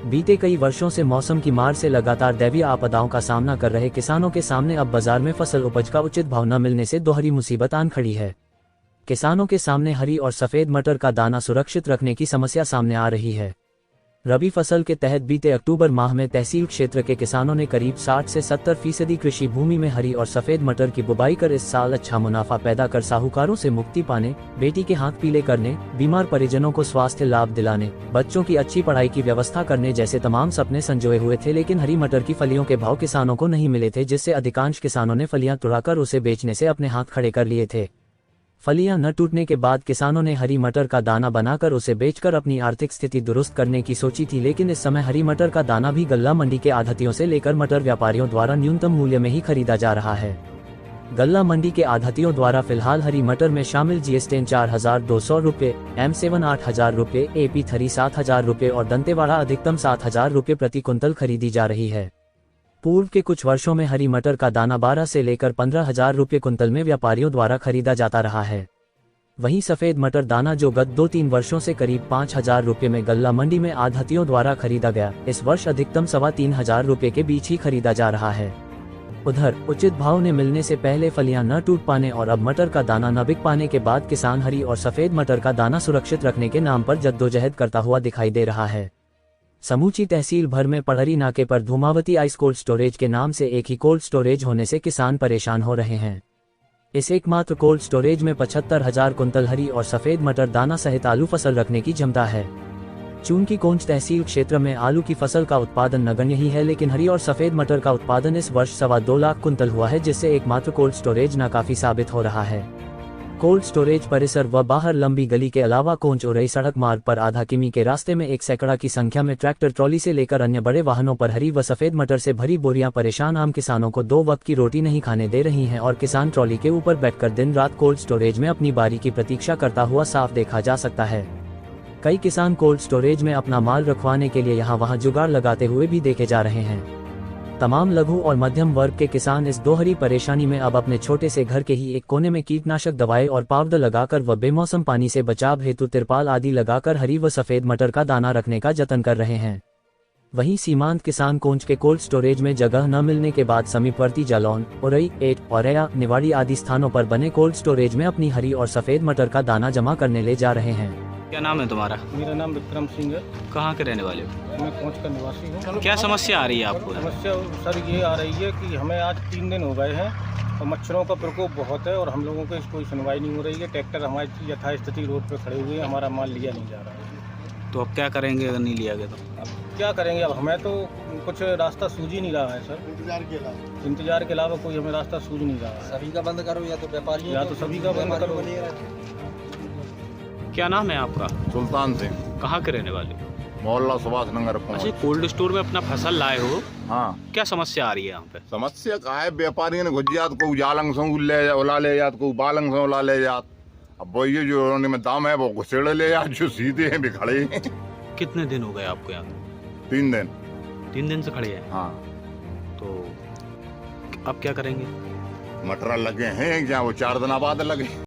बीते कई वर्षों से मौसम की मार से लगातार दैवीय आपदाओं का सामना कर रहे किसानों के सामने अब बाजार में फसल उपज का उचित भाव न मिलने से दोहरी मुसीबत आन खड़ी है। किसानों के सामने हरी और सफेद मटर का दाना सुरक्षित रखने की समस्या सामने आ रही है। रबी फसल के तहत बीते अक्टूबर माह में तहसील क्षेत्र के किसानों ने करीब 60 से 70% कृषि भूमि में हरी और सफेद मटर की बुवाई कर इस साल अच्छा मुनाफा पैदा कर साहूकारों से मुक्ति पाने, बेटी के हाथ पीले करने, बीमार परिजनों को स्वास्थ्य लाभ दिलाने, बच्चों की अच्छी पढ़ाई की व्यवस्था करने जैसे तमाम सपने संजोए हुए थे। लेकिन हरी मटर की फलियों के भाव किसानों को नहीं मिले थे, जिससे अधिकांश किसानों ने फलियां तुड़ाकर उसे बेचने से अपने हाथ खड़े कर लिए थे। फलियां न टूटने के बाद किसानों ने हरी मटर का दाना बनाकर उसे बेचकर अपनी आर्थिक स्थिति दुरुस्त करने की सोची थी, लेकिन इस समय हरी मटर का दाना भी गल्ला मंडी के आढ़तियों से लेकर मटर व्यापारियों द्वारा न्यूनतम मूल्य में ही खरीदा जा रहा है। गल्ला मंडी के आढ़तियों द्वारा फिलहाल हरी मटर में शामिल GSTN 4,200 रुपये, M7 8,000 रुपये, AP3 7,000 रुपये और दंतेवाड़ा अधिकतम 7,000 रुपये प्रति कुंतल खरीदी जा रही है। पूर्व के कुछ वर्षों में हरी मटर का दाना 12 से लेकर 15,000 रुपये कुंतल में व्यापारियों द्वारा खरीदा जाता रहा है। वहीं सफेद मटर दाना जो गत 2-3 वर्षों से करीब 5,000 रुपये में गल्ला मंडी में आढ़तियों द्वारा खरीदा गया, इस वर्ष अधिकतम 3,500 रुपये के बीच ही खरीदा जा रहा है। उधर उचित भाव ने मिलने से पहले फलियां न टूट पाने और अब मटर का दाना न बिक पाने के बाद किसान हरी और सफेद मटर का दाना सुरक्षित रखने के नाम पर जद्दोजहद करता हुआ दिखाई दे रहा है। समूची तहसील भर में पढ़री नाके पर धूमावती आइस कोल्ड स्टोरेज के नाम से एक ही कोल्ड स्टोरेज होने से किसान परेशान हो रहे हैं। इस एकमात्र कोल्ड स्टोरेज में 75,000 कुंतल हरी और सफेद मटर दाना सहित आलू फसल रखने की क्षमता है। चूंकि कोंच तहसील क्षेत्र में आलू की फसल का उत्पादन नगण्य ही है, लेकिन हरी और सफेद मटर का उत्पादन इस वर्ष 2.25 लाख कुंतल हुआ है, जिससे एकमात्र कोल्ड स्टोरेज नाकाफी साबित हो रहा है। कोल्ड स्टोरेज परिसर व बाहर लंबी गली के अलावा कोंच उरई सड़क मार्ग पर आधा किमी के रास्ते में 1 सैकड़ा की संख्या में ट्रैक्टर ट्रॉली से लेकर अन्य बड़े वाहनों पर हरी व सफेद मटर से भरी बोरियां परेशान आम किसानों को 2 वक्त की रोटी नहीं खाने दे रही हैं और किसान ट्रॉली के ऊपर बैठकर दिन रात कोल्ड स्टोरेज में अपनी बारी की प्रतीक्षा करता हुआ साफ देखा जा सकता है। कई किसान कोल्ड स्टोरेज में अपना माल रखवाने के लिए यहाँ वहाँ जुगाड़ लगाते हुए भी देखे जा रहे हैं। तमाम लघु और मध्यम वर्ग के किसान इस दोहरी परेशानी में अब अपने छोटे से घर के ही एक कोने में कीटनाशक दवाएं और पाउडर लगाकर व बेमौसम पानी से बचाव हेतु तिरपाल आदि लगाकर हरी व सफेद मटर का दाना रखने का जतन कर रहे हैं। वहीं सीमांत किसान कोंच के कोल्ड स्टोरेज में जगह न मिलने के बाद समीपवर्ती जालौन, उरई, एट, औरैया, निवाड़ी आदि स्थानों पर बने कोल्ड स्टोरेज में अपनी हरी और सफेद मटर का दाना जमा करने ले जा रहे हैं। क्या नाम है तुम्हारा? मेरा नाम विक्रम सिंह है। कहाँ के रहने वाले हो? मैं कोंच का निवासी हूँ। क्या समस्या आ रही है आपको? समस्या सर ये आ रही है कि हमें आज 3 दिन हो गए हैं और मच्छरों का प्रकोप बहुत है और हम लोगों को कोई सुनवाई नहीं हो रही है। ट्रैक्टर हमारी यथास्थिति रोड पर खड़े हुए हैं, हमारा माल लिया नहीं जा रहा है। तो अब क्या करेंगे अगर नहीं लिया गया तो? अब क्या करेंगे? अब हमें तो कुछ रास्ता सूझ ही नहीं रहा है सर। इंतजार के अलावा कोई हमें रास्ता सूझ नहीं रहा है। सभी का बंद करो या तो व्यापारी या तो सभी का बंद करो। क्या नाम है आपका? सुल्तान सिंह, कहाँ के रहने वाले? मोहल्ला सुभाष नगर। अच्छा, कोल्ड स्टोर में अपना फसल लाए हो, हाँ, क्या समस्या आ रही है यहाँ पे? समस्या का है व्यापारी ने गुजियात को जालंग से उला ले जात, को बालंग से उला ले जात। अब वो ये जो उन्होंने में दाम है वो घुसेड़े ले जात, जो सीधे हैं भी खड़े हैं। कितने दिन हो गए आपको यहाँ? 3 दिन। 3 दिन से खड़े हैं? हाँ। तो अब क्या करेंगे? मटर लगे हैं क्या? वो 4 दिन बाद लगे।